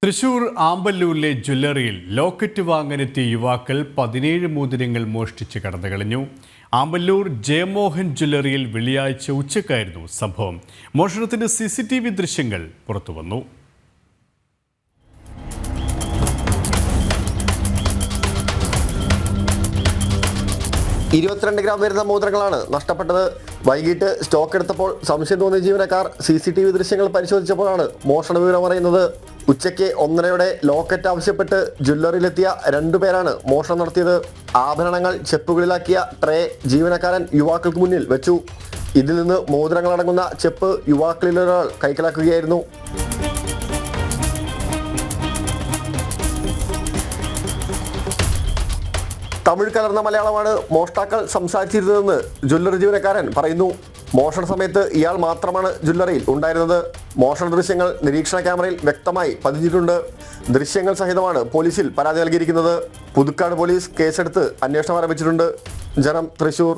തൃശൂർ ആമ്പല്ലൂരിലെ ജ്വല്ലറിയിൽ ലോക്കറ്റ് വാങ്ങാനെത്തിയ യുവാക്കൾ 17 മോതിരങ്ങൾ മോഷ്ടിച്ച് കടന്നുകളഞ്ഞു. ആമ്പല്ലൂർ ജയമോഹൻ ജ്വല്ലറിയിൽ വെള്ളിയാഴ്ച ഉച്ചക്കായിരുന്നു സംഭവം. മോഷണത്തിന്റെ CCTV ദൃശ്യങ്ങൾ പുറത്തുവന്നു. 22 ഗ്രാം വരുന്ന മോതിരങ്ങളാണ് നഷ്ടപ്പെട്ടത്. വൈകിട്ട് സ്റ്റോക്ക് എടുത്തപ്പോൾ സംശയം തോന്നിയ ജീവനക്കാർ CCTV ദൃശ്യങ്ങൾ പരിശോധിച്ചപ്പോഴാണ് മോഷണ വിവരം അറിയുന്നത്. ഉച്ചയ്ക്ക് 1:30 ലോക്കറ്റ് ആവശ്യപ്പെട്ട് ജ്വല്ലറിയിലെത്തിയ 2 പേരാണ് മോഷണം നടത്തിയത്. ആഭരണങ്ങൾ ചെപ്പുകളിലാക്കിയ ട്രേ ജീവനക്കാരൻ യുവാക്കൾക്ക് മുന്നിൽ വെച്ചു. ഇതിൽ നിന്ന് മോതിരങ്ങളടങ്ങുന്ന ചെപ്പ് യുവാക്കളിലൊരാൾ കൈക്കലാക്കുകയായിരുന്നു. തമിഴ് കലർന്ന മലയാളമാണ് മോഷ്ടാക്കൾ സംസാരിച്ചിരുന്നതെന്ന് ജ്വല്ലറി ജീവനക്കാരൻ പറയുന്നു. മോഷണ സമയത്ത് ഇയാൾ മാത്രമാണ് ജ്വല്ലറിയിൽ ഉണ്ടായിരുന്നത്. മോഷണ ദൃശ്യങ്ങൾ നിരീക്ഷണ ക്യാമറയിൽ വ്യക്തമായി പതിഞ്ഞിട്ടുണ്ട്. ദൃശ്യങ്ങൾ സഹിതമാണ് പോലീസിൽ പരാതി നൽകിയിരിക്കുന്നത്. പുതുക്കാട് പോലീസ് കേസെടുത്ത് അന്വേഷണം ആരംഭിച്ചിട്ടുണ്ട്. ജനം, തൃശൂർ.